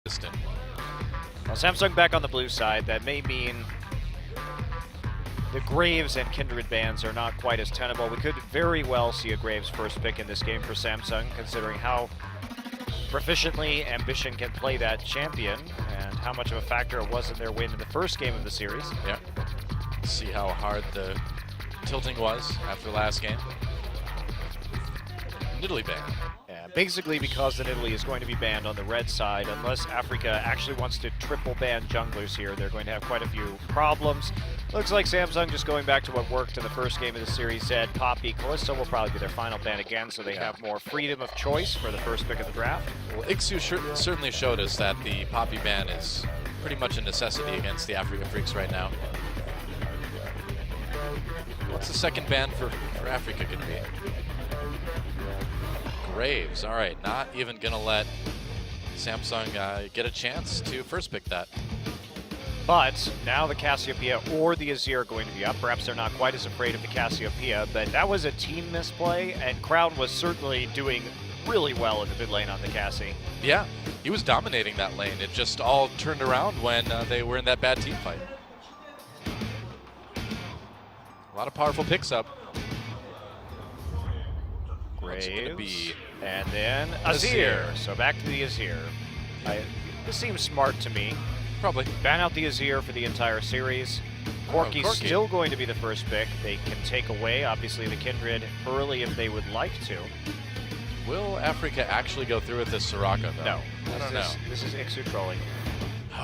distant. Well, Samsung back on the blue side. That may mean the Graves and Kindred bans are not quite as tenable. We could very well see a Graves first pick in this game for Samsung, considering how proficiently Ambition can play that champion and how much of a factor it was in their win in the first game of the series. Yeah. See how hard the tilting was after the last game. Nidalee banned. Yeah, basically because the Nidalee is going to be banned on the red side. Unless Afreeca actually wants to triple ban junglers here, they're going to have quite a few problems. Looks like Samsung just going back to what worked in the first game of the series. Said Poppy Callisto will probably be their final ban again, so they have more freedom of choice for the first pick of the draft. Well, Ixu certainly showed us that the Poppy ban is pretty much a necessity against the Afreeca Freecs right now. What's the second ban for Afreeca going to be? Graves. All right, not even going to let Samsung get a chance to first pick that. But now the Cassiopeia or the Azir are going to be up. Perhaps they're not quite as afraid of the Cassiopeia, but that was a team misplay, and Crown was certainly doing really well in the mid lane on the Cassie. Yeah, he was dominating that lane. It just all turned around when they were in that bad team fight. A lot of powerful picks up. Graves, and then Azir. So back to the Azir. This seems smart to me. Probably. Ban out the Azir for the entire series. Corki's still going to be the first pick. They can take away, obviously, the Kindred early if they would like to. Will Afreeca actually go through with this Soraka, though? No. I don't know. This is Ixu trolling.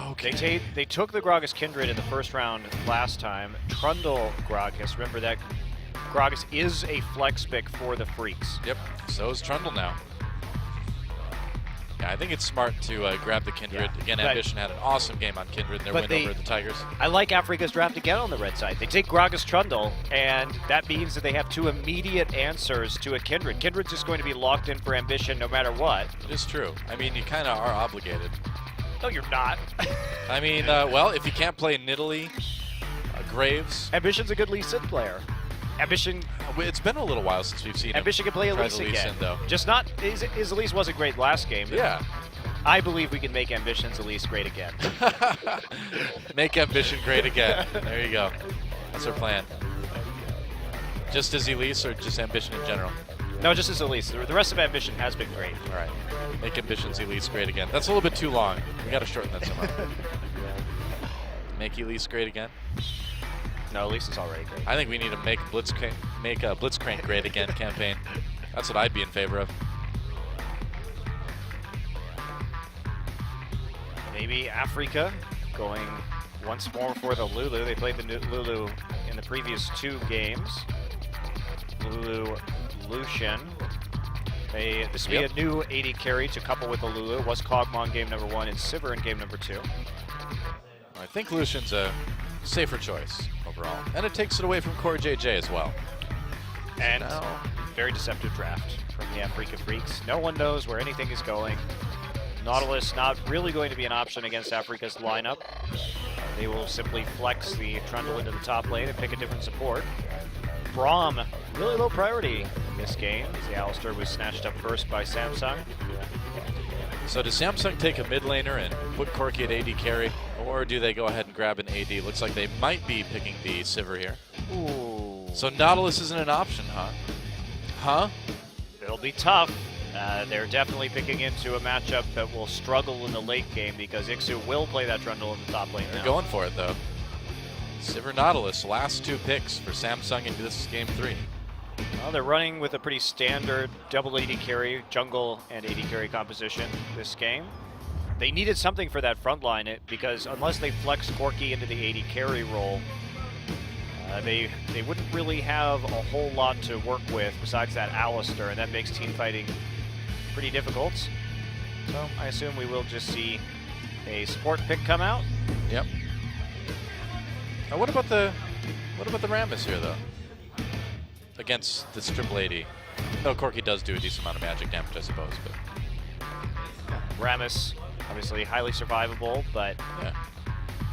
Okay. They took the Gragas Kindred in the first round last time. Trundle Gragas. Remember that Gragas is a flex pick for the Freecs. Yep, so is Trundle now. Yeah, I think it's smart to grab the Kindred. Yeah, Again, Ambition had an awesome game on Kindred in their win over the Tigers. I like Afreeca's draft again on the red side. They take Gragas Trundle, and that means that they have two immediate answers to a Kindred. Kindred's just going to be locked in for Ambition no matter what. It is true. I mean, you kind of are obligated. No, you're not. I mean, well, if you can't play Nidalee, Graves. Ambition's a good Lee Sin player. Ambition. It's been a little while since we've seen Ambition can play Elise again. though. Just not. His Elise wasn't great last game. Yeah. I believe we can make Ambition's Elise great again. Make Ambition great again. There you go. That's our plan. Just as Elise or just Ambition in general? No, just as Elise. The rest of Ambition has been great. All right. Make Ambition's Elise great again. That's a little bit too long. We got to shorten that somehow. Make Elise great again? No, Elise is already great. I think we need to make Blitzcrank great again campaign. That's what I'd be in favor of. Maybe Afreeca going once more for the Lulu. They played the Lulu in the previous two games. Lulu Lucian. This will be a new AD carry to couple with the Lulu. It was Kog'Maw in game number 1 and Sivir in game number 2. I think Lucian's a safer choice overall. And it takes it away from Core JJ as well. And now, very deceptive draft from the Afreeca Freecs. No one knows where anything is going. Nautilus not really going to be an option against Afreeca's lineup. They will simply flex the Trundle into the top lane and pick a different support. Braum, really low priority in this game. The Alistar was snatched up first by Samsung. So does Samsung take a mid laner and put Corki at AD carry, or do they go ahead and grab an AD? Looks like they might be picking the Sivir here. Ooh. So Nautilus isn't an option, huh? Huh? It'll be tough. They're definitely picking into a matchup that will struggle in the late game because Ixu will play that Trundle in the top lane now. They're going for it, though. Sivir Nautilus, last 2 picks for Samsung into this game 3. Well, they're running with a pretty standard double AD carry, jungle and AD carry composition this game. They needed something for that front line because unless they flex Corki into the AD carry role, they wouldn't really have a whole lot to work with besides that Alistar, and that makes team fighting pretty difficult. So I assume we will just see a support pick come out. Yep. Now what about the Rammus here though? Against this triple AD. No, Corki does do a decent amount of magic damage, I suppose, but Rammus, obviously highly survivable, but yeah.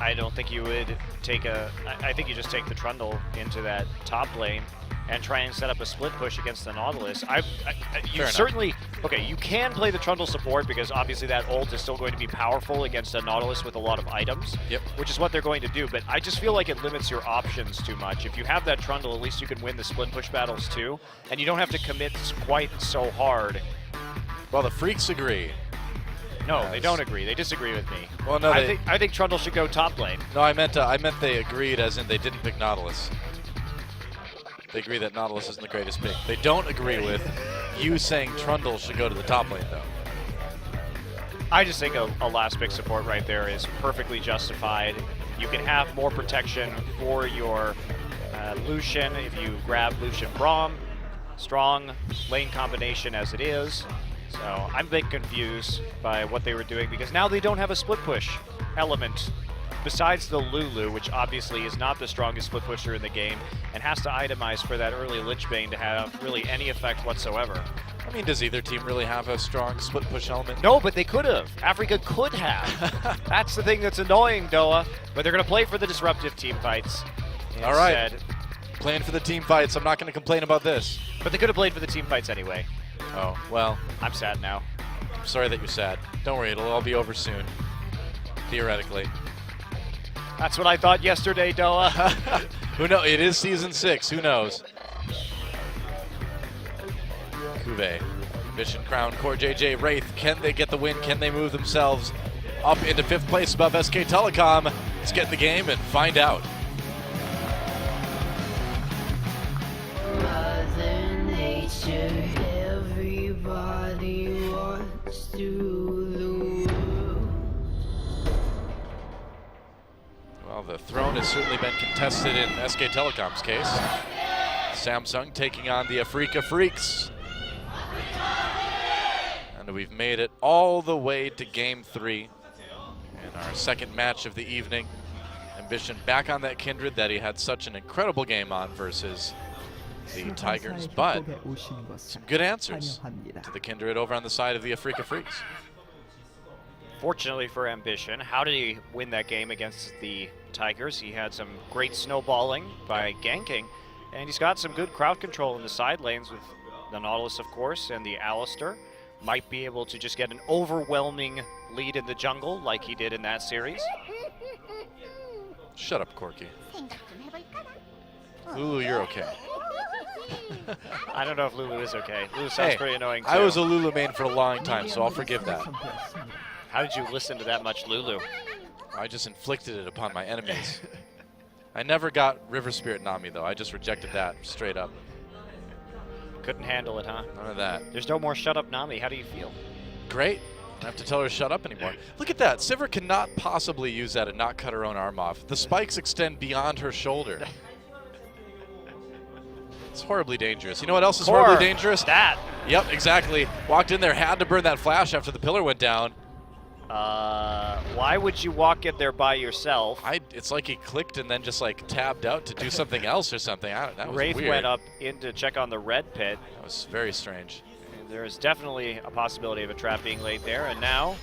I don't think you would take I think you just take the Trundle into that top lane and try and set up a split push against the Nautilus. You Fair certainly, okay, you can play the Trundle support because obviously that ult is still going to be powerful against a Nautilus with a lot of items, which is what they're going to do, but I just feel like it limits your options too much. If you have that Trundle, at least you can win the split push battles too, and you don't have to commit quite so hard. Well, the Freecs agree. No, they don't agree. They disagree with me. Well, no, I think Trundle should go top lane. No, I meant they agreed as in they didn't pick Nautilus. They agree that Nautilus isn't the greatest pick. They don't agree with you saying Trundle should go to the top lane, though. I just think a last pick support right there is perfectly justified. You can have more protection for your Lucian if you grab Lucian Braum. Strong lane combination as it is. So I'm a bit confused by what they were doing because now they don't have a split push element besides the Lulu, which obviously is not the strongest split pusher in the game and has to itemize for that early Lichbane to have really any effect whatsoever. I mean, does either team really have a strong split push element? No, but they could have. Afreeca could have. That's the thing that's annoying, Doa. But they're going to play for the disruptive team fights. All right. Playing for the team fights. I'm not going to complain about this. But they could have played for the team fights anyway. Oh, well. I'm sad now. I'm sorry that you're sad. Don't worry, it'll all be over soon. Theoretically. That's what I thought yesterday, Doa. Who knows? It is Season 6. Who knows? Kuve. Mission Crown, Core JJ, Wraith. Can they get the win? Can they move themselves up into 5th place above SK Telecom? Let's get in the game and find out. Mother Nature, everybody wants to the world. Well, the throne has certainly been contested in SK Telecom's case. Samsung taking on the Afreeca Freecs. And we've made it all the way to Game 3 in our second match of the evening. Ambition back on that Kindred that he had such an incredible game on versus the Tigers, but some good answers to the Kindred over on the side of the Afreeca Freecs. Fortunately for Ambition, how did he win that game against the Tigers? He had some great snowballing by ganking, and he's got some good crowd control in the side lanes with the Nautilus, of course, and the Alistair. Might be able to just get an overwhelming lead in the jungle like he did in that series. Shut up, Corky. Lulu, you're okay. I don't know if Lulu is okay. Lulu sounds pretty annoying, too. I was a Lulu main for a long time, so I'll forgive that. How did you listen to that much Lulu? I just inflicted it upon my enemies. I never got River Spirit Nami, though. I just rejected that straight up. Couldn't handle it, huh? None of that. There's no more Shut Up Nami. How do you feel? Great. I don't have to tell her to shut up anymore. Look at that. Sivir cannot possibly use that and not cut her own arm off. The spikes extend beyond her shoulder. It's horribly dangerous. You know what else is horribly dangerous? That. Yep, exactly. Walked in there, had to burn that flash after the pillar went down. Why would you walk in there by yourself? It's like he clicked and then just like tabbed out to do something else or something. That was Wraith weird. went up in to check on the red pit. That was very strange. And there is definitely a possibility of a trap being laid there. And now,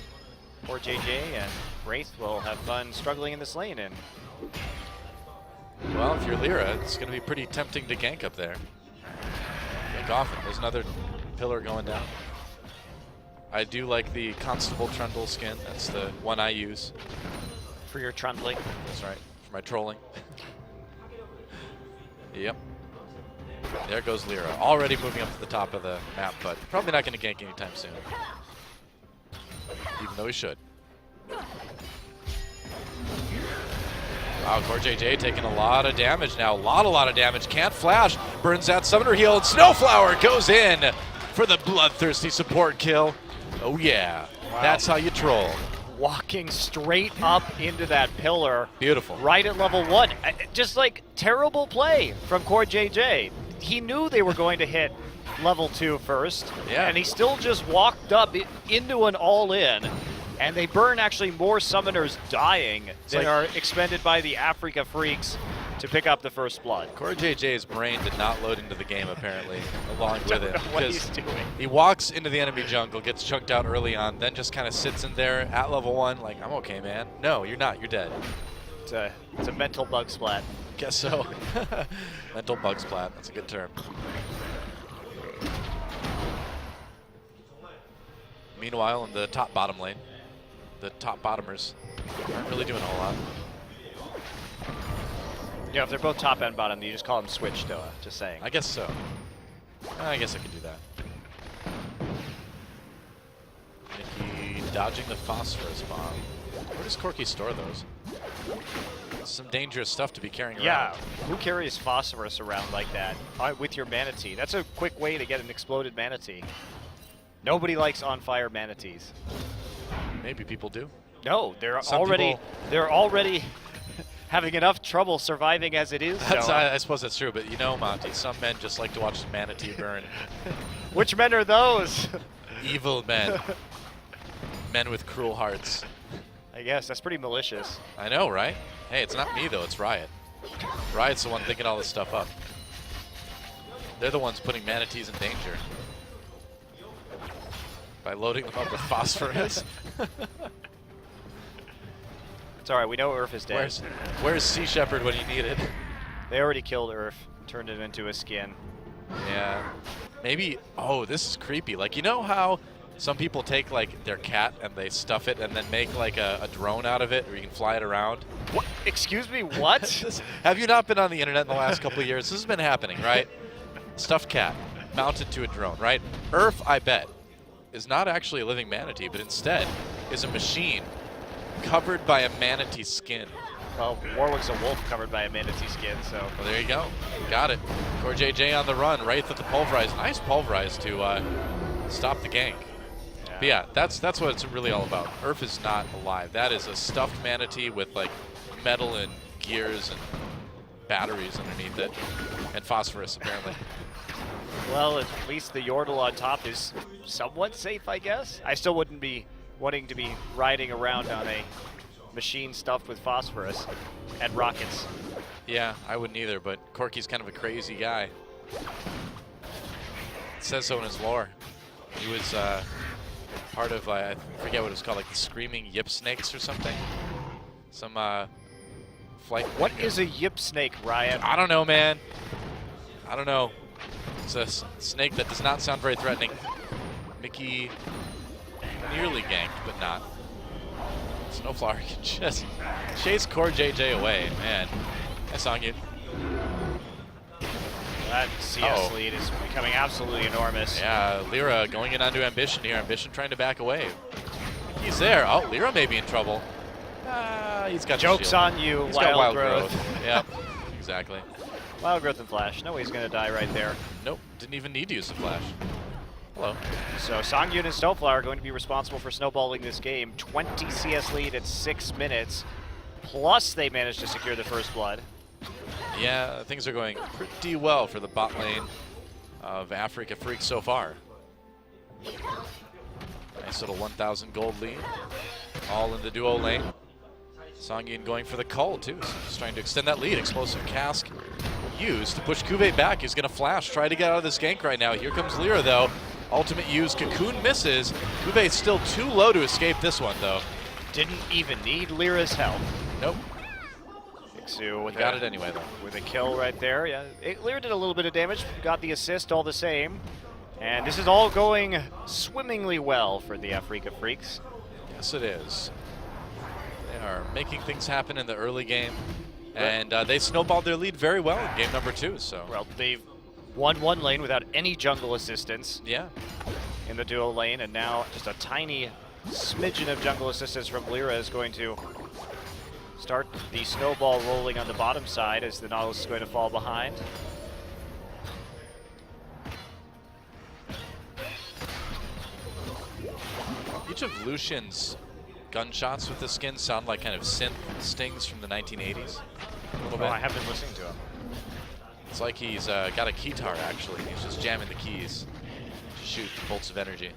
poor JJ and Wraith will have fun struggling in this lane. And well, if you're Lyra, it's going to be pretty tempting to gank up there. Gank off it. There's another pillar going down. I do like the Constable Trundle skin. That's the one I use. For your trundling. That's right, for my trolling. Yep. There goes Lyra. Already moving up to the top of the map, but probably not going to gank anytime soon. Even though he should. Wow, Core JJ taking a lot of damage now. A lot of damage. Can't flash. Burns that summoner heal, and Snowflower goes in for the bloodthirsty support kill. Oh yeah, wow. That's how you troll. Walking straight up into that pillar. Beautiful. Right at level 1. Just like terrible play from Core JJ. He knew they were going to hit level 2 first. Yeah. And he still just walked up into an all-in. And they burn actually more summoners dying than are expended by the Afreeca Freecs to pick up the first blood. Core JJ's brain did not load into the game apparently, along with it. What he's doing. He walks into the enemy jungle, gets chunked out early on, then just kind of sits in there at level 1 like, I'm okay, man. No, you're not. You're dead. It's a mental bug splat. Guess so. Mental bug splat. That's a good term. Meanwhile, in the top bottom lane, the top bottomers aren't really doing a whole lot. Yeah, if they're both top and bottom, you just call them switch, though. Just saying. I guess so. I guess I could do that. Mickey dodging the phosphorus bomb. Where does Corky store those? Some dangerous stuff to be carrying Yeah, around. who carries phosphorus around like that with your manatee? That's a quick way to get an exploded manatee. Nobody likes on fire manatees. Maybe people do. No, they're Some already people- having enough trouble surviving as it is. That's, so. I suppose that's true, but you know, Monty, some men just like to watch the manatee burn. Which men are those? Evil men. Men with cruel hearts. I guess that's pretty malicious. I know, right? Hey, it's not me, though. It's Riot. Riot's the one thinking all this stuff up. They're the ones putting manatees in danger by loading them up with phosphorus. It's all right. We know Urf is dead. Where's Sea Shepherd when you need it? They already killed Urf, turned it into a skin. Yeah. Maybe. Oh, this is creepy. Like, you know how some people take like their cat and they stuff it and then make like a drone out of it, where you can fly it around? What? Excuse me, what? Have you not been on the internet in the last couple of years? This has been happening, right? Stuffed cat mounted to a drone, right? Urf, I bet, is not actually a living manatee, but instead is a machine covered by a manatee skin. Well, Warwick's a wolf covered by a manatee skin, so. Well, there you go. Got it. Core JJ on the run, right at the pulverize. Nice pulverize to stop the gank. But yeah, that's what it's really all about. Urf is not alive. That is a stuffed manatee with like metal and gears and batteries underneath it, and phosphorus apparently. Well, at least the Yordle on top is somewhat safe, I guess. I still wouldn't be wanting to be riding around on a machine stuffed with phosphorus and rockets. Yeah, I wouldn't either, but Corky's kind of a crazy guy. It says so in his lore. He was part of, I forget what it was called, like the Screaming Yip Snakes or something. Some flight. What is a yip snake, Ryan? I don't know, man. I don't know. It's a snake that does not sound very threatening. Mickey nearly ganked, but not. Snowflower can just chase Core JJ away, man. I saw you. That CS lead is becoming absolutely enormous. Yeah, Lyra going in onto Ambition here. Ambition trying to back away. He's there. Oh, Lyra may be in trouble. He's got Joke's on you, He's got Wild Growth. Yep, exactly. Wild Growth and Flash. No way he's going to die right there. Nope, didn't even need to use the flash. Hello. So Songyun and Snowflower are going to be responsible for snowballing this game. 20 CS lead at 6 minutes. Plus they managed to secure the first blood. Yeah, things are going pretty well for the bot lane of Afreeca Freecs so far. Nice little 1,000 gold lead. All in the duo lane. Songyun going for the cull too, so just trying to extend that lead. Explosive cask used to push Kube back. He's gonna flash, try to get out of this gank right now. Here comes Lyra though. Ultimate use, Cocoon misses. Kube's still too low to escape this one though. Didn't even need Lyra's help. Nope. Ixu with Got it anyway though. With a kill right there. Yeah, Lyra did a little bit of damage, got the assist all the same. And this is all going swimmingly well for the Afreeca Freecs. Yes, it is. They are making things happen in the early game, and they snowballed their lead very well in game number 2. So well, they've won one lane without any jungle assistance. Yeah. In the duo lane, and now just a tiny smidgen of jungle assistance from Lyra is going to start the snowball rolling on the bottom side as the Nautilus is going to fall behind. Each of Lucian's gunshots with the skin sound like kind of synth stings from the 1980s. A little bit. I have been listening to him. It's like he's got a keytar actually. He's just jamming the keys to shoot bolts of energy.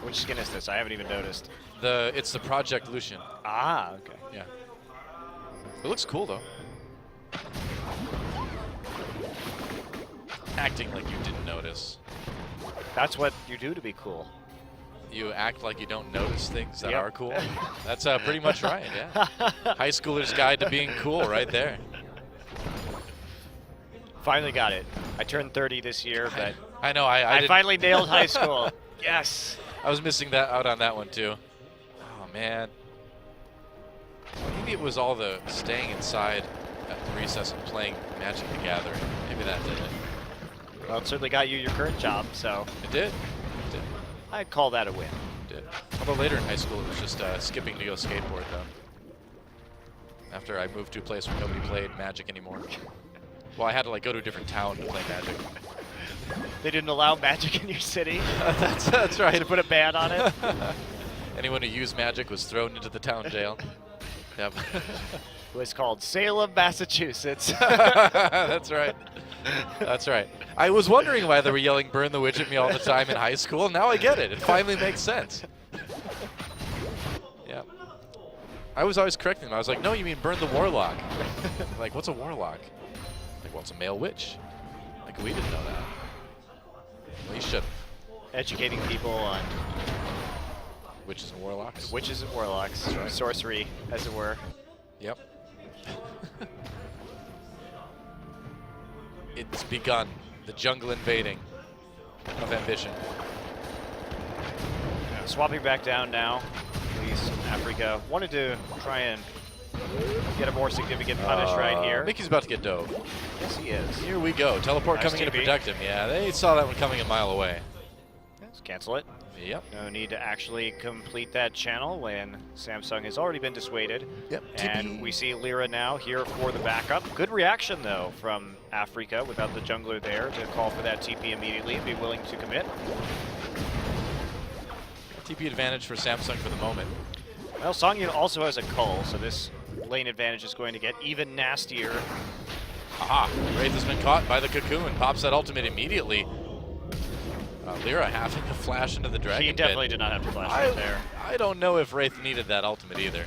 Which skin is this? I haven't even noticed. It's the Project Lucian. Ah, okay. Yeah. It looks cool though. Acting like you didn't notice. That's what you do to be cool. you act like you don't notice things that Yep. are cool. That's pretty much right, yeah. High schooler's guide to being cool right there. Finally got it. I turned 30 this year, but I know, I didn't- finally nailed high school. Yes. I was missing that out on that one too. Oh man. Maybe it was all the staying inside at recess and playing Magic the Gathering. Maybe that did it. Well, it certainly got you your current job, so It did. It did. I'd call that a win. It did. Although later in high school, it was just skipping to go skateboard though. After I moved to a place where nobody played Magic anymore. Well, I had to like go to a different town to play Magic. They didn't allow Magic in your city? That's right. To put a ban on it? Anyone who used Magic was thrown into the town jail. Yep. It was called Salem, Massachusetts. That's right. That's right. I was wondering why they were yelling "Burn the Witch" at me all the time in high school. Now I get it. It finally makes sense. Yeah. I was always correcting them. I was like, "No, you mean burn the warlock." Like, what's a warlock? Like, well, it's a male witch. Like, we didn't know that. Well, you should. Educating people on Witches and warlocks. witches and warlocks, That's right. sorcery, as it were. Yep. It's begun. The jungle invading of ambition. Swapping back down now. Please, Afreeca wanted to try and get a more significant punish right here. Mickey's about to get dove. Yes, he is. Here we go. Teleport Nice coming in to TP. protect him. Yeah, they saw that one coming a mile away. Let's cancel it. Yep. No need to actually complete that channel when Samsung has already been dissuaded. Yep. And we see Lyra now here for the backup. Good reaction, though, from Afreeca without the jungler there to call for that TP immediately and be willing to commit. TP advantage for Samsung for the moment. Well, Songyun also has a cull, so this lane advantage is going to get even nastier. Aha! Wraith has been caught by the cocoon. Pops that ultimate immediately. Lyra having to flash into the dragon He definitely pit. did not have to flash right there. I don't know if Wraith needed that ultimate either.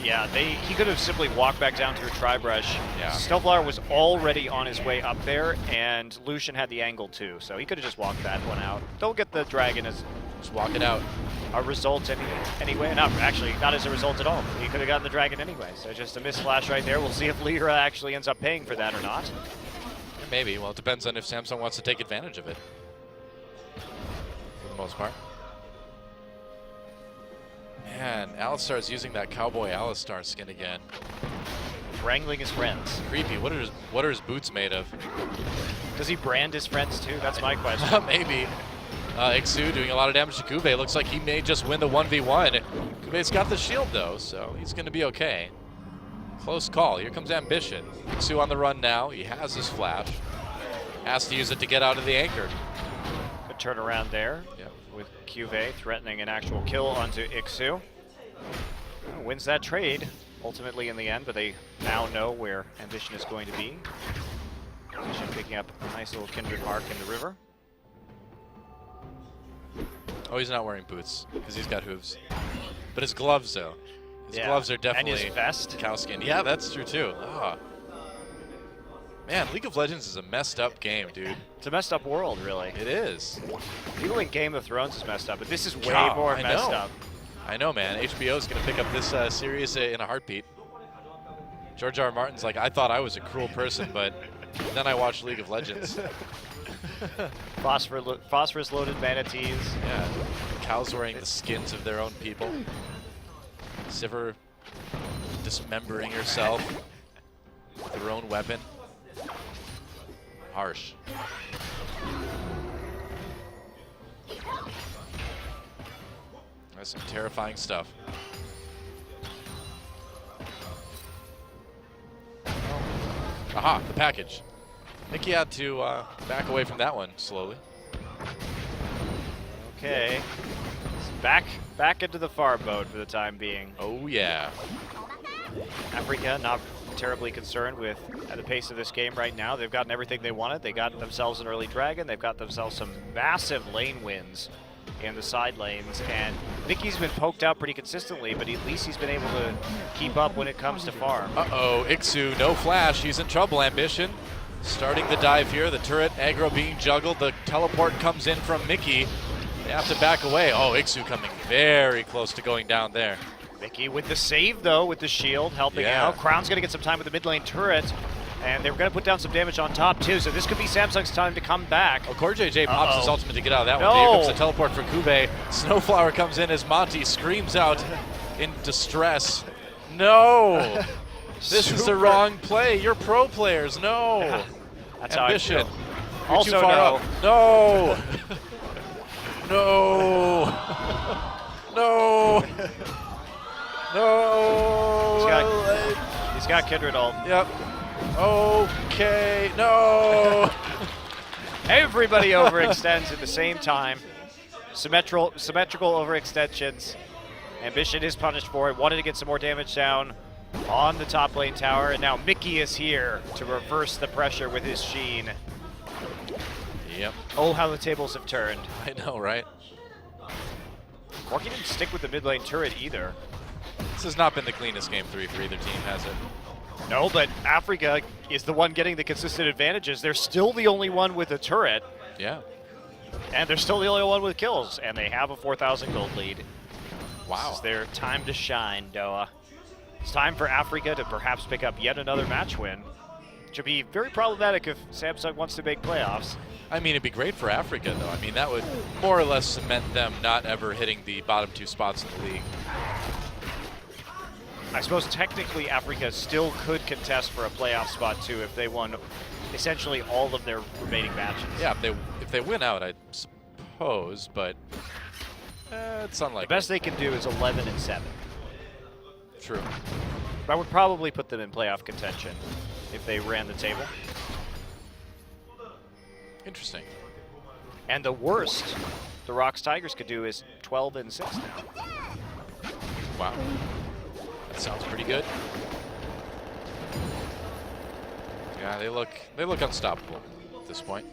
Yeah, he could have simply walked back down through Tribrush. Yeah. Snowflower was already on his way up there, and Lucian had the angle too, so he could have just walked that one out. Don't get the dragon as Just walk it out. a result anyway. Not actually, not as a result at all. He could have gotten the dragon anyway, so just a missed flash right there. We'll see if Lyra actually ends up paying for that or not. Maybe. Well, it depends on if Samsung wants to take advantage of it. For the most part. Man, Alistar's using that Cowboy Alistar skin again. Wrangling his friends. Creepy. What are his boots made of? Does he brand his friends too? That's my question. Maybe. Ixu doing a lot of damage to Kube. Looks like he may just win the 1v1. Kube's got the shield though, so he's going to be okay. Close call. Here comes Ambition. Ixu on the run now. He has his flash. Has to use it to get out of the anchor. Good turnaround there. Yep. With Cuvée threatening an actual kill onto Ixu. Wins that trade, ultimately in the end, but they now know where Ambition is going to be. Ambition picking up a nice little kindred mark in the river. Oh, he's not wearing boots because he's got hooves. But his gloves, though. His gloves are definitely And his vest. cow skin. Yeah, that's true, too. Ah. Man, League of Legends is a messed up game, dude. It's a messed up world, really. It is. People think Game of Thrones is messed up, but this is way God, more I messed know. up. I know, man. HBO is going to pick up this series in a heartbeat. George R. R. Martin's like, I thought I was a cruel person, but then I watched League of Legends. Phosphorus-loaded manatees. Yeah, cows wearing the skins of their own people. Sivir dismembering herself with her own weapon. Harsh. That's some terrifying stuff. Aha, the package. Mickey had to back away from that one slowly. Okay. Back into the farm mode for the time being. Oh yeah. Afreeca not terribly concerned with the pace of this game right now. They've gotten everything they wanted. They got themselves an early dragon. They've got themselves some massive lane wins in the side lanes. And Mickey's been poked out pretty consistently, but at least he's been able to keep up when it comes to farm. Uh-oh, Ixu, no flash. He's in trouble, Ambition. Starting the dive here. The turret aggro being juggled. The teleport comes in from Mickey. They have to back away. Oh, Ixu coming very close to going down there. Mickey with the save, though, with the shield, helping out. Crown's going to get some time with the mid lane turret, and they're going to put down some damage on top, too, so this could be Samsung's time to come back. Oh, CoreJJ pops his ultimate to get out of that one. Here comes the teleport for Kube. Snowflower comes in as Monty screams out in distress. No! This is the wrong play. You're pro players. No! Yeah, that's Ambition. how I feel. You're Also too far no. up. No! No! No! No! He's got Kindred ult. Yep. Okay. No! Everybody overextends at the same time. Symmetrical overextensions. Ambition is punished for it. Wanted to get some more damage down on the top lane tower, and now Mickey is here to reverse the pressure with his Sheen. Yep. Oh, how the tables have turned. I know, right? Corki didn't stick with the mid lane turret either. This has not been the cleanest game 3 for either team, has it? No, but Afreeca is the one getting the consistent advantages. They're still the only one with a turret, Yeah. and they're still the only one with kills, and they have a 4,000 gold lead. Wow. This is their time to shine, Doa. It's time for Afreeca to perhaps pick up yet another match win, which would be very problematic if Samsung wants to make playoffs. I mean, it'd be great for Afreeca, though. I mean, that would more or less cement them not ever hitting the bottom 2 spots in the league. I suppose technically Afreeca still could contest for a playoff spot too if they won essentially all of their remaining matches. Yeah, if they win out, I suppose, but it's unlikely. The best they can do is 11-7. True. That would probably put them in playoff contention if they ran the table. Interesting. And the worst the Rocks Tigers could do is 12-6 now. Wow. That sounds pretty good. Yeah, they look unstoppable at this point.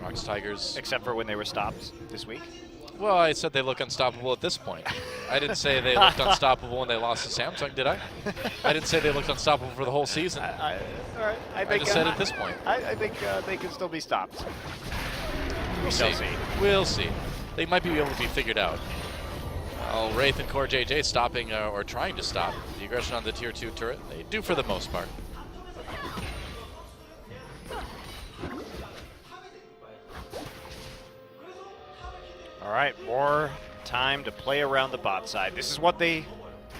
Rocks Tigers. Except for when they were stopped this week. Well, I said they look unstoppable at this point. I didn't say they looked unstoppable when they lost to Samsung, did I? I didn't say they looked unstoppable for the whole season. All right. I just said at this point. I think they can still be stopped. We'll see. We'll see. They might be able to be figured out. Wraith and CoreJJ stopping or trying to stop the aggression on the tier 2 turret. They do for the most part. All right, more time to play around the bot side. This is what they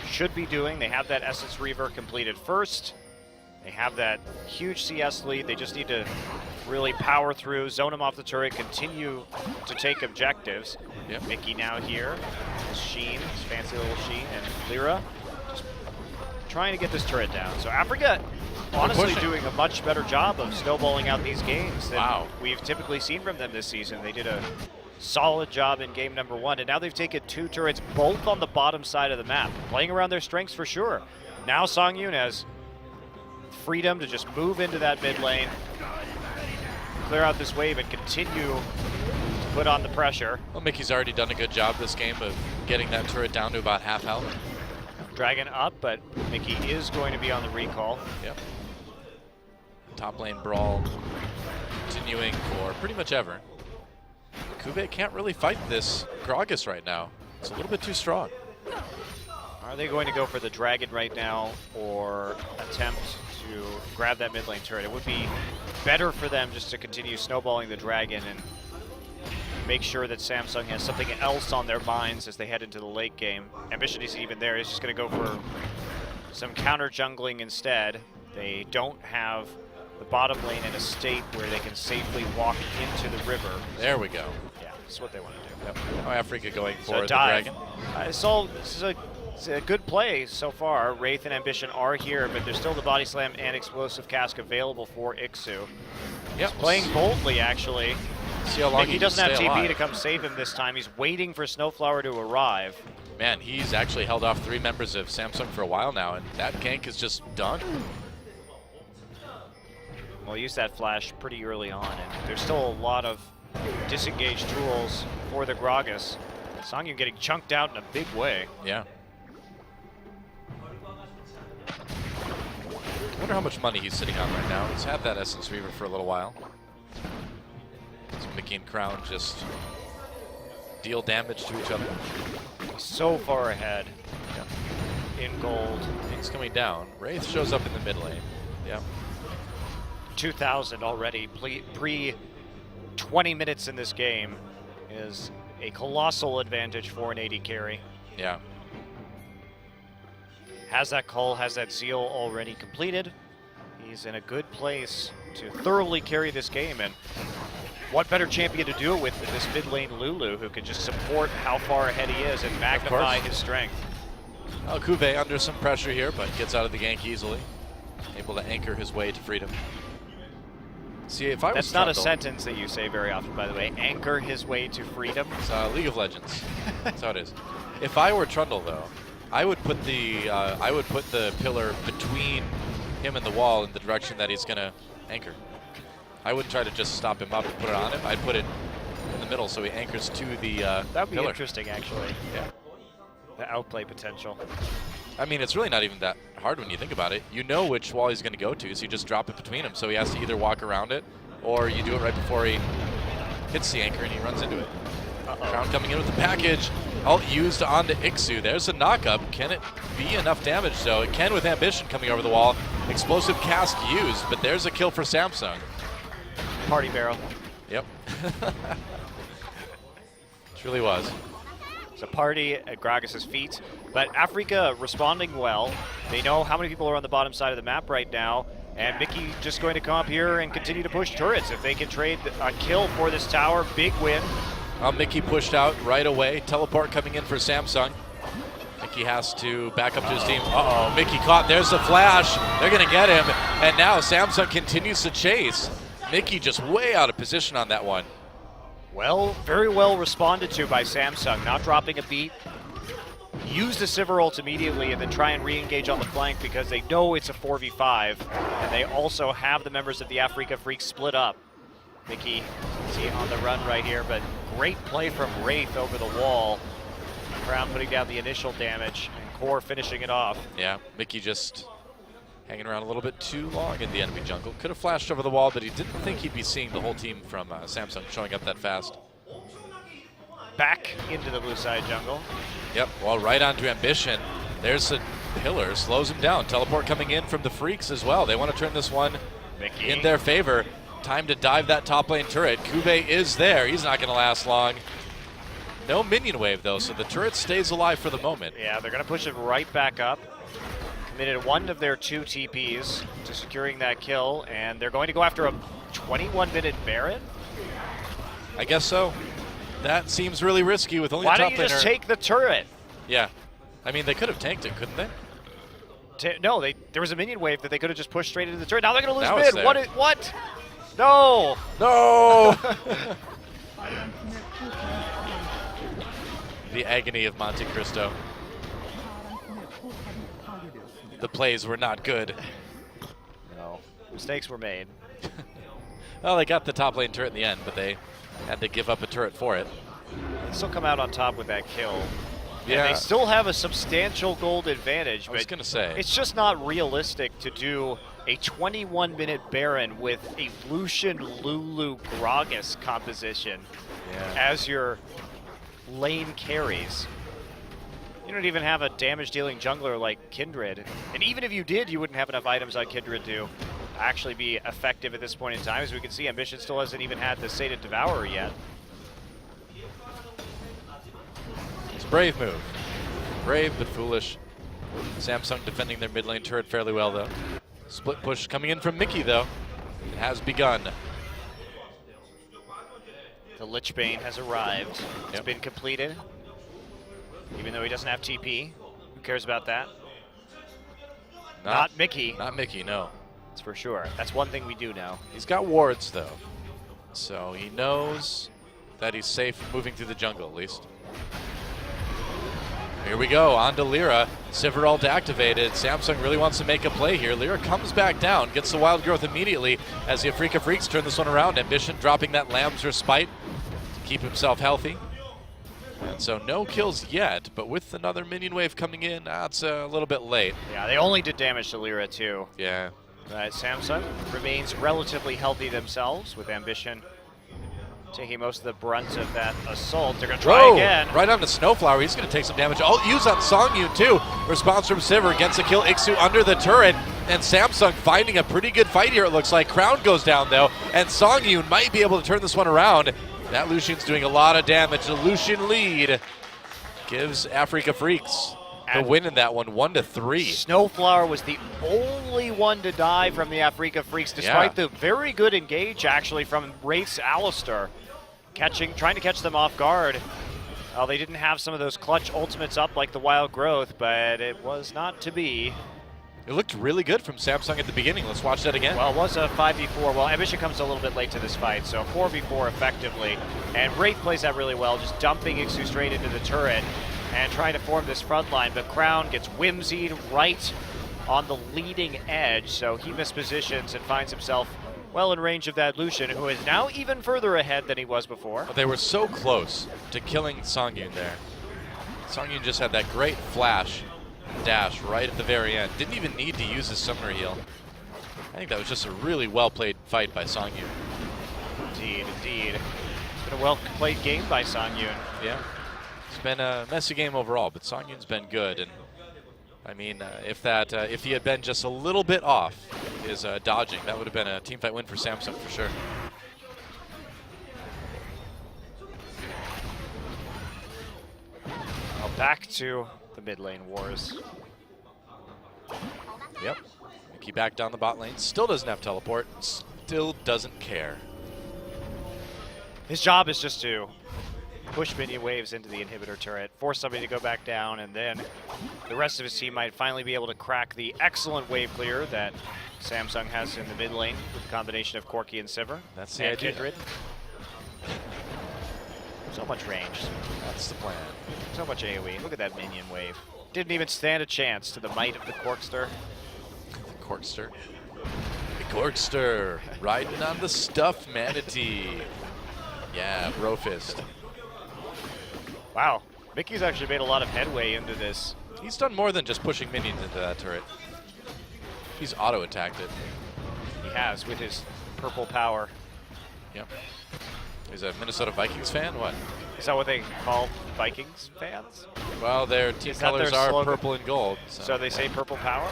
should be doing. They have that Essence Reaver completed first. They have that huge CS lead. They just need to really power through, zone him off the turret, continue to take objectives. Yep. Mickey now here. Sheen, his fancy little Sheen, and Lyra just trying to get this turret down. So Afreeca honestly doing a much better job of snowballing out these games than we've typically seen from them this season. They did a solid job in game number 1, and now they've taken 2 turrets, both on the bottom side of the map, playing around their strengths for sure. Now Songyun has freedom to just move into that mid lane, clear out this wave, and continue to put on the pressure. Well, Mickey's already done a good job this game of getting that turret down to about half health. Dragon up, but Mickey is going to be on the recall. Yep. Top lane brawl continuing for pretty much ever. Kube can't really fight this Gragas right now. It's a little bit too strong. Are they going to go for the dragon right now or attempt to grab that mid lane turret? It would be better for them just to continue snowballing the dragon and make sure that Samsung has something else on their minds as they head into the late game. Ambition isn't even there. He's just going to go for some counter jungling instead. They don't have the bottom lane in a state where they can safely walk into the river. There we go. Yeah, that's what they want to do. Yep. Oh, Afreeca going for the dive. dragon. This is a good play so far. Wraith and Ambition are here, but there's still the body slam and explosive cask available for Ixu. Yep. He's playing boldly, actually. See how long he doesn't have stay TP alive. to come save him this time. He's waiting for Snowflower to arrive. Man, he's actually held off 3 members of Samsung for a while now, and that gank is just done. Well, use that flash pretty early on, and there's still a lot of disengaged tools for the Gragas. Songyun getting chunked out in a big way. Yeah. I wonder how much money he's sitting on right now. He's had that Essence Reaver for a little while. So Mickey and Crown just deal damage to each other. So far ahead Yeah. in gold. Things coming down. Wraith shows up in the mid lane. Yeah. 2,000 already. Pre 20 minutes in this game is a colossal advantage for an AD carry. Yeah. Has that call, has that zeal already completed. He's in a good place to thoroughly carry this game, and what better champion to do it with than this mid lane Lulu, who can just support how far ahead he is and magnify his strength. Alcuve under some pressure here, but gets out of the gank easily. Able to anchor his way to freedom. See, if I was That's not a Trundle, sentence that you say very often, by the way. Anchor his way to freedom. It's League of Legends. That's how it is. If I were Trundle, though, I would put the pillar between him and the wall in the direction that he's gonna anchor. I wouldn't try to just stop him up and put it on him. I'd put it in the middle so he anchors to the That would be pillar. interesting, actually. Yeah. The outplay potential. I mean, it's really not even that hard when you think about it. You know which wall he's going to go to, so you just drop it between him. So he has to either walk around it, or you do it right before he hits the anchor and he runs into it. Crown coming in with the package. Ult used onto Ixu. There's a knockup. Can it be enough damage, though? It can with Ambition coming over the wall. Explosive cast used, but there's a kill for Samsung. Party barrel. Yep. Truly was. It's a party at Gragas's feet, but Afreeca responding well. They know how many people are on the bottom side of the map right now, and Mickey just going to come up here and continue to push turrets. If they can trade a kill for this tower, big win. Mickey pushed out right away. Teleport coming in for Samsung. Mickey has to back up to his team. Uh-oh, Mickey caught. There's the flash. They're going to get him. And now Samsung continues to chase. Mickey just way out of position on that one. Well, very well responded to by Samsung, not dropping a beat. Use the Sivir ult immediately and then try and re-engage on the flank because they know it's a 4v5. And they also have the members of the Afreeca Freecs split up. Mickey, see on the run right here, but great play from Wraith over the wall. Crown putting down the initial damage and Core finishing it off. Yeah, Mickey just hanging around a little bit too long in the enemy jungle. Could have flashed over the wall, but he didn't think he'd be seeing the whole team from Samsung showing up that fast. Back into the blue side jungle. Yep, well, right onto Ambition. There's a pillar, slows him down. Teleport coming in from the Freecs as well. They want to turn this one Mickey in their favor. Time to dive that top lane turret. Kube is there. He's not going to last long. No minion wave, though, so the turret stays alive for the moment. Yeah, they're going to push it right back up. Committed one of their 2 TPs to securing that kill, and they're going to go after a 21-minute Baron. I guess so. That seems really risky with only Why a top don't you just laner. take the turret? Yeah. I mean, they could have tanked it, couldn't they? No, there was a minion wave that they could have just pushed straight into the turret. Now they're going to Now lose it's mid. there. What? No! No! The agony of Monte Cristo. The plays were not good. No. Mistakes were made. Well, they got the top lane turret in the end, but they had to give up a turret for it. They still come out on top with that kill. Yeah. And they still have a substantial gold advantage. I was but going to say. it's just not realistic to do a 21-minute Baron with a Lucian Lulu Gragas composition as your lane carries. You don't even have a damage-dealing jungler like Kindred. And even if you did, you wouldn't have enough items on Kindred to actually be effective at this point in time. As we can see, Ambition still hasn't even had the Sated Devourer yet. It's a brave move. Brave but foolish. Samsung defending their mid lane turret fairly well, though. Split push coming in from Mickey, though. It has begun. The Lich Bane has arrived. It's Yep. been completed. Even though he doesn't have TP. Who cares about that? Not Mickey. Not Mickey, no. That's for sure. That's one thing we do know. He's got wards, though. So he knows that he's safe moving through the jungle, at least. Here we go, on to Lyra. Sivir ult activated. Samsung really wants to make a play here. Lyra comes back down, gets the wild growth immediately as the Afreeca Freecs turn this one around. Ambition dropping that Lamb's Respite to keep himself healthy. And so no kills yet, but with another minion wave coming in, it's a little bit late. Yeah, they only did damage to Lyra too. Yeah. But Samsung remains relatively healthy themselves with Ambition taking most of the brunt of that assault. They're going to try again. Right on the Snowflower. He's going to take some damage. Alt use on Songyun too. Response from Sivir gets a kill. Ixu under the turret. And Samsung finding a pretty good fight here, it looks like. Crown goes down though. And Songyun might be able to turn this one around. That Lucian's doing a lot of damage. The Lucian lead gives Afreeca Freecs the win in that one, 1-3. Snowflower was the only one to die from the Afreeca Freecs, despite the very good engage actually from Wraith's Alistair. Trying to catch them off guard. They didn't have some of those clutch ultimates up like the Wild Growth, but it was not to be. It looked really good from Samsung at the beginning. Let's watch that again. Well, it was a 5v4. Well, Ambition comes a little bit late to this fight, so 4v4 effectively. And Wraith plays that really well, just dumping Ixu straight into the turret and trying to form this front line. But Crown gets whimsied right on the leading edge, so he mispositions and finds himself well in range of that Lucian, who is now even further ahead than he was before. They were so close to killing Songyun there. Songyun just had that great flash dash right at the very end. Didn't even need to use his summoner heal. I think that was just a really well-played fight by Songyun. Indeed, indeed. It's been a well-played game by Songyun. Yeah. It's been a messy game overall, but Songyun's been good. And I mean, if he had been just a little bit off his dodging, that would have been a teamfight win for Samsung for sure. Well, back to the mid lane wars. Yep. Mickey back down the bot lane. Still doesn't have teleport. Still doesn't care. His job is just to push minion waves into the inhibitor turret, force somebody to go back down, and then the rest of his team might finally be able to crack the excellent wave clear that Samsung has in the mid lane with a combination of Corki and Sivir. That's the idea. Kindred. So much range. That's the plan. So much AoE. Look at that minion wave. Didn't even stand a chance to the might of the Corkster. The Corkster. The Corkster. Riding on the stuff manatee. Yeah, Brofist. Wow. Mickey's actually made a lot of headway into this. He's done more than just pushing minions into that turret. He's auto-attacked it. He has with his purple power. Yep. He's a Minnesota Vikings fan? What? Is that what they call Vikings fans? Well, their team colors are slogan? purple and gold. So they say purple power?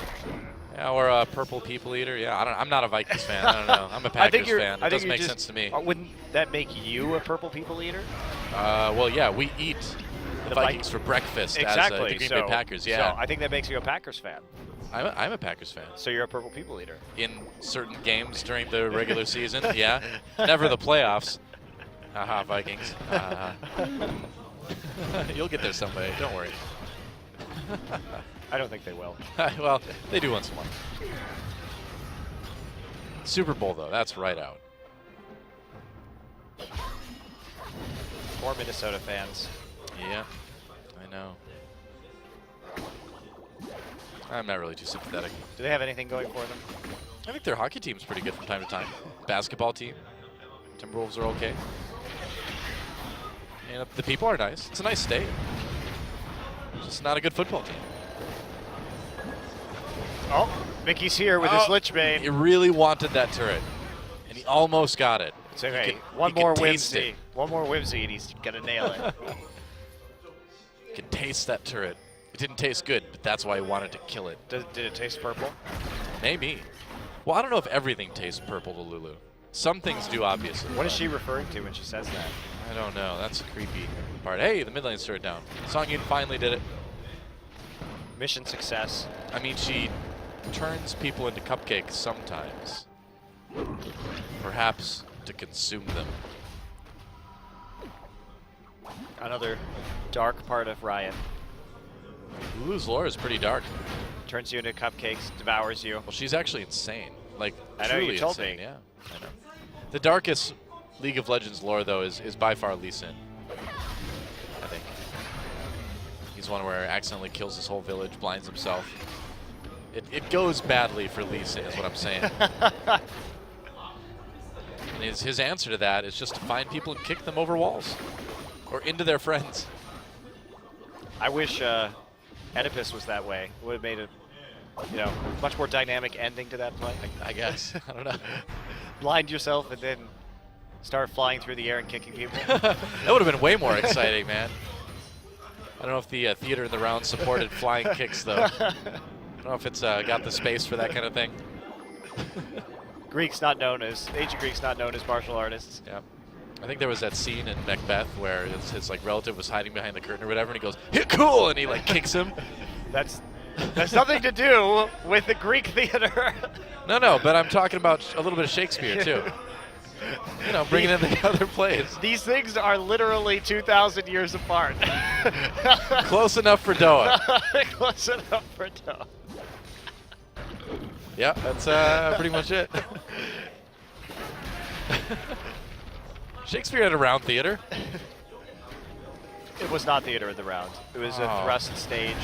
Yeah, or a purple people eater. Yeah, I'm not a Vikings fan. I don't know. I'm a Packers fan. It doesn't make sense to me. Wouldn't that make you a purple people eater? Well, yeah, we eat the Vikings for breakfast as the Green Bay Packers. Yeah. So I think that makes you a Packers fan. I'm a Packers fan. So you're a purple people eater? In certain games during the regular season, yeah. Never the playoffs. Haha, Vikings. You'll get there someday. Don't worry. I don't think they will. Well, they do once in a while. Super Bowl, though, that's right out. More Minnesota fans. Yeah, I know. I'm not really too sympathetic. Do they have anything going for them? I think their hockey team's pretty good from time to time. Basketball team. Timberwolves are okay. And the people are nice. It's a nice state. It's just not a good football team. Oh, Mickey's here with his Lichbane. He really wanted that turret, and he almost got it. It's okay. One more whimsy. One more whimsy, and he's going to nail it. You can taste that turret. It didn't taste good, but that's why he wanted to kill it. Did it taste purple? Maybe. Well, I don't know if everything tastes purple to Lulu. Some things do, obviously. What is she referring to when she says that? I don't know. That's a creepy part. Hey, the mid lane's turret down. Songyun finally did it. Mission success. I mean, she turns people into cupcakes sometimes. Perhaps to consume them. Another dark part of Riot. Lulu's lore is pretty dark. Turns you into cupcakes, devours you. Well, she's actually insane. Like, I know, truly you told insane. me. Yeah, I know. The darkest League of Legends lore, though, is by far Lee Sin. I think. He's one where accidentally kills his whole village, blinds himself. It goes badly for Lee Sin, is what I'm saying. And his answer to that is just to find people and kick them over walls. Or into their friends. I wish Oedipus was that way. It would have made a much more dynamic ending to that play. I guess. I don't know. Blind yourself and then Start flying through the air and kicking people. That would have been way more exciting, man. I don't know if the theater in the round supported flying kicks, though. I don't know if it's got the space for that kind of thing. Ancient Greeks not known as martial artists. Yeah. I think there was that scene in Macbeth where his like relative was hiding behind the curtain or whatever, and he goes, "Hit cool!" and he like kicks him. That's nothing to do with the Greek theater. No, but I'm talking about a little bit of Shakespeare too. You know, bringing in the other plays. These things are literally 2,000 years apart. Close enough for Doha. Close enough for Doha. Yeah, that's pretty much it. Shakespeare had a round theater. It was not theater in the round. It was a thrust stage.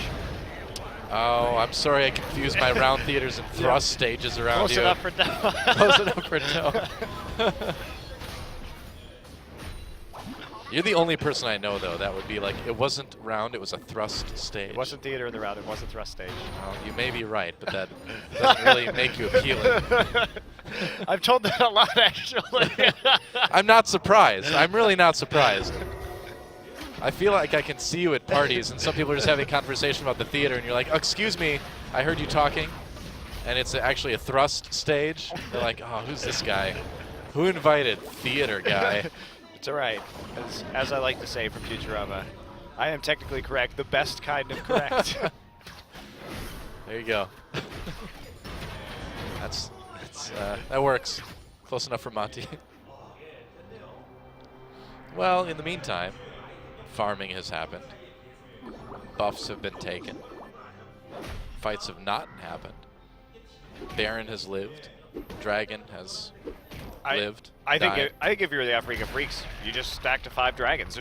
Oh, I'm sorry I confused my round theaters and thrust stages around Close you. enough for Doha. Close enough for Doha. You're the only person I know, though, that would be like, it wasn't round, it was a thrust stage. It wasn't theater in the round, it was a thrust stage. Well, you may be right, but that doesn't really make you appealing. I've told that a lot, actually. I'm not surprised. I'm really not surprised. I feel like I can see you at parties, and some people are just having a conversation about the theater, and you're like, oh, excuse me, I heard you talking, and it's actually a thrust stage. They're like, oh, who's this guy? Who invited theater guy? It's all right. As I like to say from Futurama, I am technically correct, the best kind of correct. There you go. That works. Close enough for Monty. Well, in the meantime, farming has happened. Buffs have been taken. Fights have not happened. Baron has lived. Dragon has lived. I think if you're the Afreeca Freecs, you just stack to 5 dragons.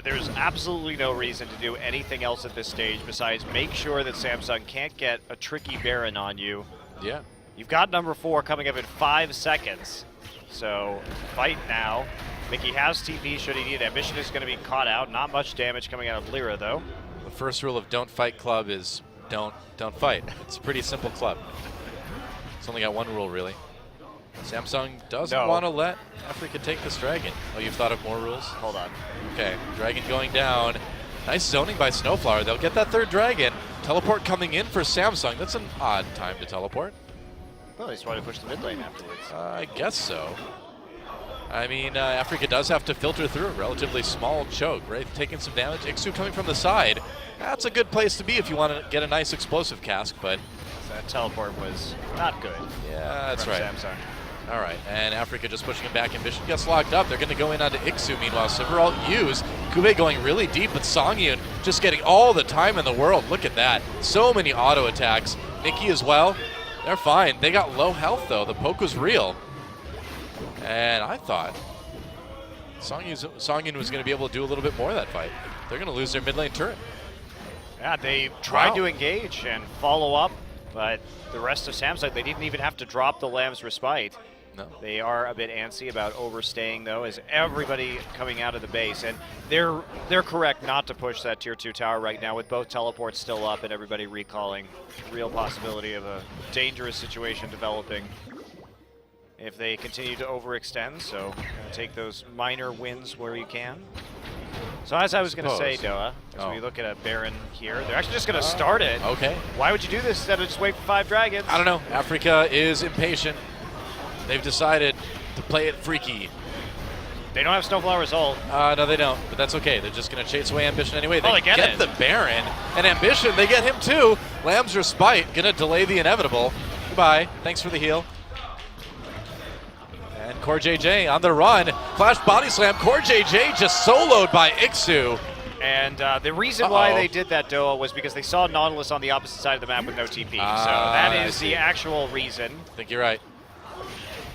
There's absolutely no reason to do anything else at this stage besides make sure that Samsung can't get a tricky Baron on you. Yeah. You've got number 4 coming up in 5 seconds. So fight now. Mickey has TP should he need it. Ambition is going to be caught out. Not much damage coming out of Lyra though. The first rule of Don't Fight Club is don't fight. It's a pretty simple club. It's only got one rule really. Samsung doesn't want to let Afreeca take this dragon. Oh, you've thought of more rules? Hold on. Okay, dragon going down. Nice zoning by Snowflower. They'll get that third dragon. Teleport coming in for Samsung. That's an odd time to teleport. Well, they just want to push the mid lane afterwards. I guess so. I mean, Afreeca does have to filter through a relatively small choke. Wraith taking some damage. Ixu coming from the side. That's a good place to be if you want to get a nice explosive cask, but that teleport was not good. Yeah, that's right. Samsung. All right, and Afreeca just pushing him back. Ambition gets locked up. They're going to go in onto Ixu. Meanwhile, Silveralt use. Kube going really deep, but Songyun just getting all the time in the world. Look at that. So many auto attacks. Nikki as well. They're fine. They got low health, though. The poke was real. And I thought Songyun was going to be able to do a little bit more of that fight. They're going to lose their mid lane turret. Yeah, they tried to engage and follow up, but the rest of Samsung, they didn't even have to drop the Lamb's Respite. No. They are a bit antsy about overstaying, though, as everybody coming out of the base. And they're correct not to push that Tier 2 tower right now with both teleports still up and everybody recalling. Real possibility of a dangerous situation developing if they continue to overextend. So take those minor wins where you can. So as I was going to say, Doha, as we look at a Baron here, they're actually just going to start it. Okay. Why would you do this instead of just wait for 5 dragons? I don't know. Afreeca is impatient. They've decided to play it freaky. They don't have Snowflower's ult. No, they don't, but that's okay. They're just going to chase away Ambition anyway. They get the Baron, and Ambition, they get him too. Lamb's Respite, going to delay the inevitable. Goodbye. Thanks for the heal. And Core JJ on the run. Flash body slam. Core JJ just soloed by Ixu. And the reason why they did that, Doha, was because they saw Nautilus on the opposite side of the map with no TP. So that is the actual reason. I think you're right.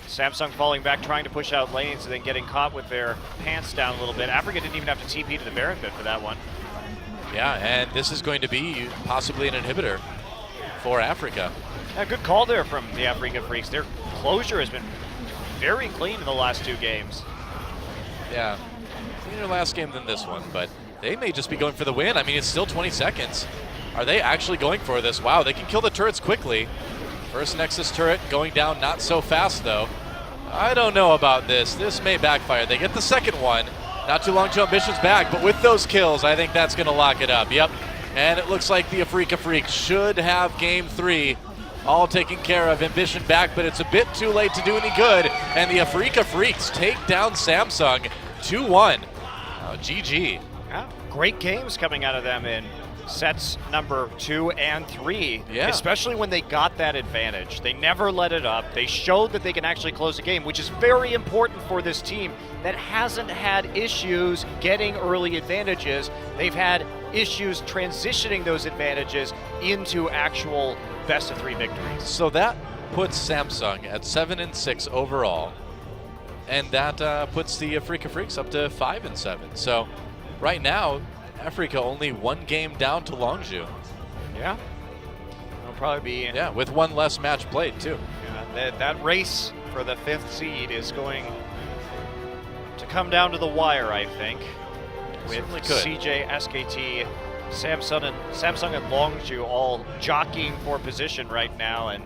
Samsung falling back, trying to push out lanes, and then getting caught with their pants down a little bit. Afreeca didn't even have to TP to the Baron pit for that one. Yeah, and this is going to be possibly an inhibitor for Afreeca. Yeah, good call there from the Afreeca Freecs. Their closure has been very clean in the last 2 games. Yeah, cleaner last game than this one, but they may just be going for the win. I mean, it's still 20 seconds. Are they actually going for this? Wow, they can kill the turrets quickly. First Nexus turret going down not so fast, though. I don't know about this. This may backfire. They get the second one. Not too long till Ambition's back, but with those kills, I think that's going to lock it up. Yep. And it looks like the Afreeca Freecs should have game 3 all taken care of. Ambition back, but it's a bit too late to do any good. And the Afreeca Freecs take down Samsung 2-1. GG. Yeah, great games coming out of them in sets number 2 and 3, Yeah. especially when they got that advantage. They never let it up. They showed that they can actually close a game, which is very important for this team that hasn't had issues getting early advantages. They've had issues transitioning those advantages into actual best-of-3 victories. So that puts Samsung at 7-6 overall, and that puts the Afreeca Freecs up to 5-7. So right now, Afreeca only 1 game down to Longzhu. Yeah, it'll probably be. Yeah, with 1 less match played too. Yeah, that race for the 5th seed is going to come down to the wire, I think. With Certainly could. CJ, SKT, Samsung and Longzhu all jockeying for position right now, and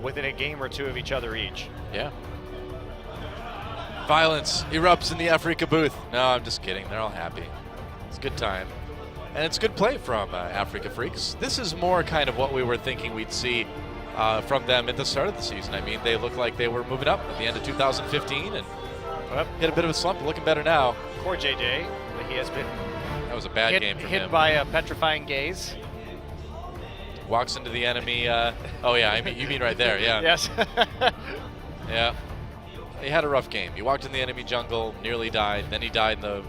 within a game or 2 of each other each. Yeah. Violence erupts in the Afreeca booth. No, I'm just kidding. They're all happy. It's a good time. And it's good play from Afreeca Freecs. This is more kind of what we were thinking we'd see from them at the start of the season. I mean, they looked like they were moving up at the end of 2015 and hit a bit of a slump. Looking better now. Poor JJ, he has been That was a bad game for hit him. by a petrifying gaze. Walks into the enemy. Oh, yeah, I mean, you mean right there, yeah. Yes. Yeah. He had a rough game. He walked in the enemy jungle, nearly died. Then he died in the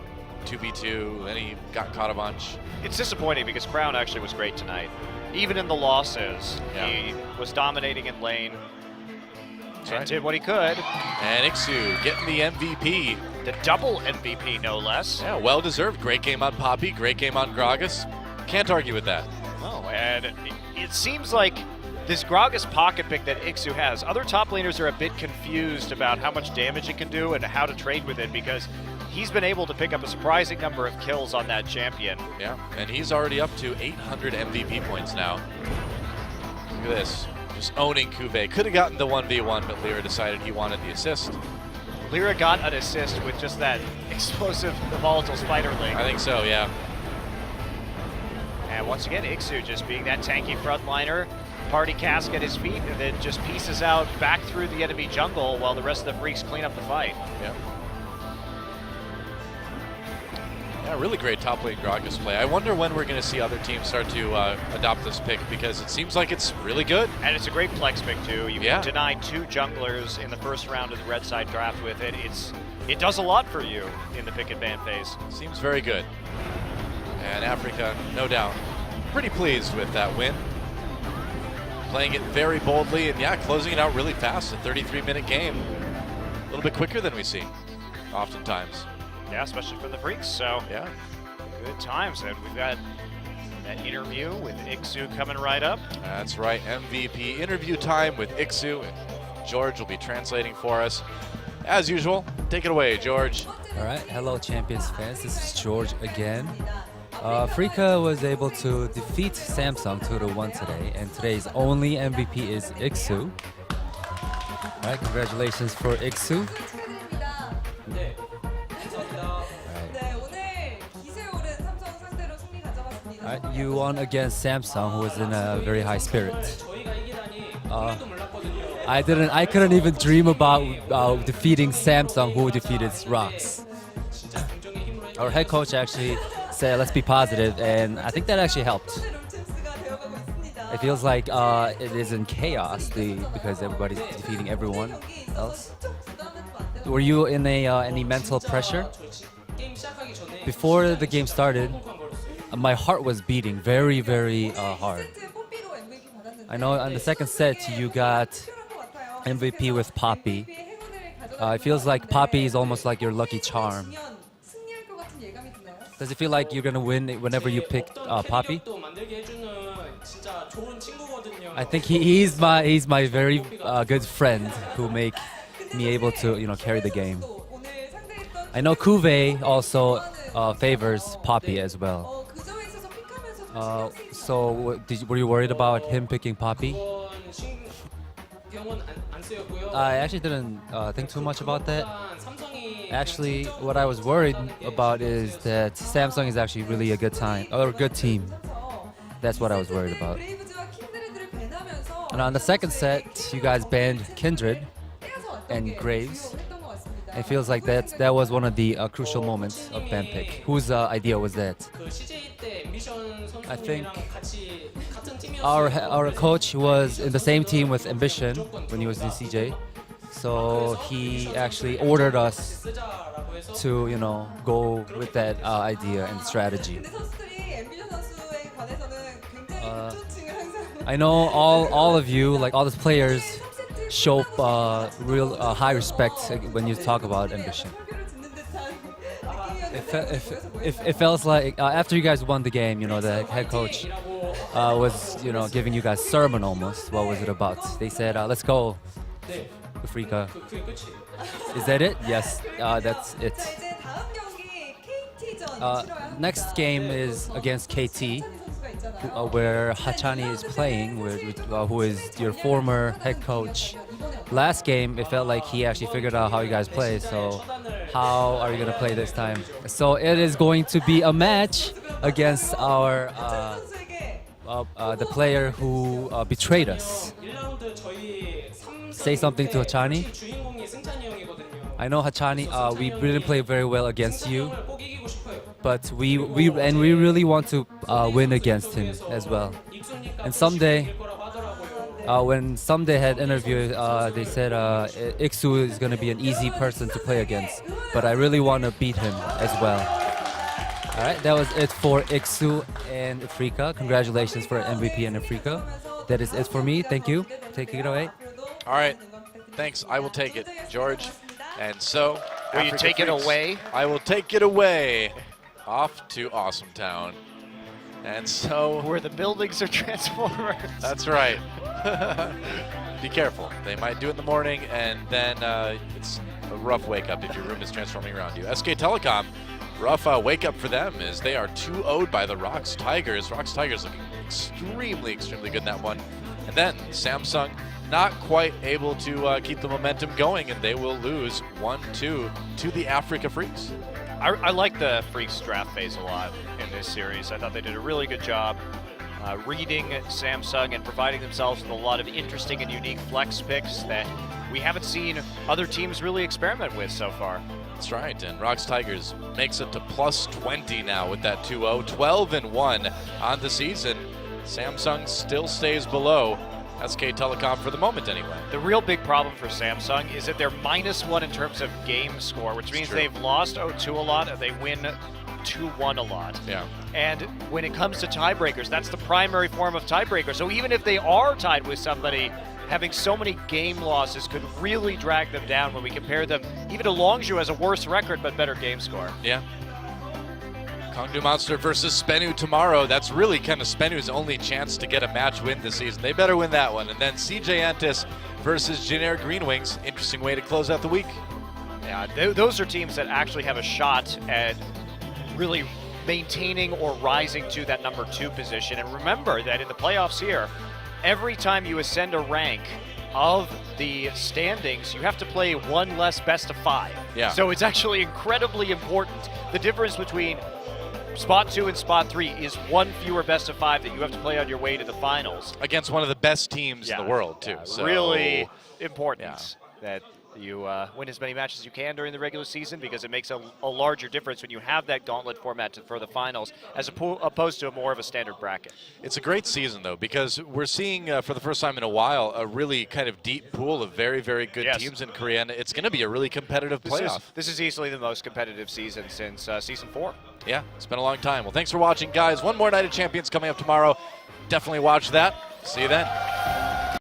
2v2. Then he got caught a bunch. It's disappointing because Crown actually was great tonight. Even in the losses, Yeah. he was dominating in lane and right. did what he could. And Ixu getting the MVP. The double MVP, no less. Yeah, well deserved. Great game on Poppy. Great game on Gragas. Can't argue with that. Oh, and it seems like this Gragas pocket pick that Ixu has, other top laners are a bit confused about how much damage it can do and how to trade with it because he's been able to pick up a surprising number of kills on that champion. Yeah, and he's already up to 800 MVP points now. Look at this. Just owning Cuvée. Could have gotten the 1v1, but Lyra decided he wanted the assist. Lyra got an assist with just that explosive, volatile spider link. I think so, yeah. And once again, Ixu just being that tanky frontliner. Party cask at his feet, and then just pieces out back through the enemy jungle while the rest of the Freecs clean up the fight. Yeah. Yeah, really great top lane Gragas play. I wonder when we're going to see other teams start to adopt this pick because it seems like it's really good. And it's a great flex pick too. You Yeah. denied 2 junglers in the first round of the red side draft with it. It does a lot for you in the pick and ban phase. Seems very good. And Afreeca, no doubt, pretty pleased with that win. Playing it very boldly and, yeah, closing it out really fast. A 33-minute game. A little bit quicker than we see, oftentimes. Yeah, especially for the Freecs. So Yeah. good times. And we've got that interview with Ixu coming right up. That's right. MVP interview time with Ixu. And George will be translating for us. As usual, take it away, George. All right, hello Champions fans, this is George again. Afreeca was able to defeat Samsung 2-1 today, and today's only MVP is Ixu. All right, congratulations for Ixu. 네, 오늘 기세 오른 삼성 상대로 승리 가져갔습니다. All right, you won against Samsung, who was in a very high spirit. I couldn't even dream about defeating Samsung, who defeated Rocks. Our head coach actually said, let's be positive, and I think that actually helped. 론챔스가 되어가고 있습니다. It feels like it is in chaos because everybody's defeating everyone else. Were you in any mental pressure? Before the game started, my heart was beating very, very hard. 뽀삐로 MVP 받았는데 I know on the second set you got 필요한 것 같아요. MVP with Poppy. 행운을 가져가. It feels like Poppy is almost like your lucky charm. 승리할 것 같은 예감이 드나요? Does it feel like you're gonna win whenever you pick Poppy? I think he's my very good friend who make me able to carry the game. 오늘 상대했던 I know Cuvée also favors Poppy as well. 그저에 있어서 픽하면서 So were you worried about him picking Poppy? I actually didn't think too much about that. Actually, what I was worried about is that Samsung is actually really a good team. That's what I was worried about. 브레이브즈와 킹드레드를 배나면서 And on the second set, you guys banned Kindred and Graves. It feels like that was one of the crucial moments of ban pick. Whose idea was that? I think our coach was in the same team with Ambition when he was in CJ, so he actually ordered us to go with that idea and strategy. 근데 선수들이 엠비션 선수에 관해서는 굉장히 우천칭을 항상 I know all of you, like all the players, show real high respect when you talk about Ambition. 소개를 듣는 듯한 느낌이었는데 It felt like after you guys won the game, the head coach was giving you guys sermon almost. What was it about? They said, "Let's go, Afreeca." Is that it? Yes, that's it. 자, 이제 다음 경기 KT전 치러야 Next game is against KT, 선수가 있잖아요. where Hachani is playing, who is your former head coach. Last game, it felt like he actually figured out how you guys play. So, how are you gonna play this time? So it is going to be a match against our 선수에게 the player who betrayed us. Say something to Hachani. I know Hachani. We didn't play very well against you, but we really want to win against him as well. And someday, when someday had interviewed, they said Iksu is going to be an easy person to play against, but I really want to beat him as well. All right, that was it for Iksu and Afreeca. Congratulations for MVP and Afreeca. That is it for me. Thank you. Take it away. All right. Thanks. I will take it, George. And so, Will you Afreeca take it Freecs, away? I will take it away. Off to Awesome Town. And so, Where the buildings are transformers. that's right. Be careful. They might do it in the morning, and then it's a rough wake up if your room is transforming around you. SK Telecom, rough wake up for them as they are 2-0'd by the Rocks Tigers. Rocks Tigers looking extremely good in that one. And then Samsung not quite able to keep the momentum going, and they will lose 1-2 to the Afreeca Freecs. I like the Freecs draft phase a lot in this series. I thought they did a really good job reading Samsung and providing themselves with a lot of interesting and unique flex picks that we haven't seen other teams really experiment with so far. That's right, and Rocks Tigers makes it to plus 20 now with that 2-0, 12-1 on the season. Samsung still stays below SK Telecom for the moment anyway. The real big problem for Samsung is that they're -1 in terms of game score, which means true. they've lost 0-2 a lot and they win 2-1 a lot. Yeah. And when it comes to tiebreakers, that's the primary form of tiebreaker. So even if they are tied with somebody, having so many game losses could really drag them down when we compare them even to Longzhu, who has a worse record but better game score. Yeah. Kongdu Monster versus Spenu tomorrow. That's really kind of Spenu's only chance to get a match win this season. They better win that one. And then CJ Antis versus Generic Green Wings. Interesting way to close out the week. Yeah, those are teams that actually have a shot at really maintaining or rising to that number 2 position. And remember that in the playoffs here, every time you ascend a rank of the standings, you have to play one less best of 5. Yeah. So it's actually incredibly important. The difference between spot 2 and spot 3 is one fewer best of 5 that you have to play on your way to the finals. Against one of the best teams in the world, too. So Really important that you win as many matches as you can during the regular season, because it makes a larger difference when you have that gauntlet format for the finals as opposed to more of a standard bracket. It's a great season, though, because we're seeing for the first time in a while a really kind of deep pool of very good teams in Korea, and it's going to be a really competitive playoff. This is easily the most competitive season since season 4. Yeah, it's been a long time. Well, thanks for watching, guys. One more Night of Champions coming up tomorrow. Definitely watch that. See you then.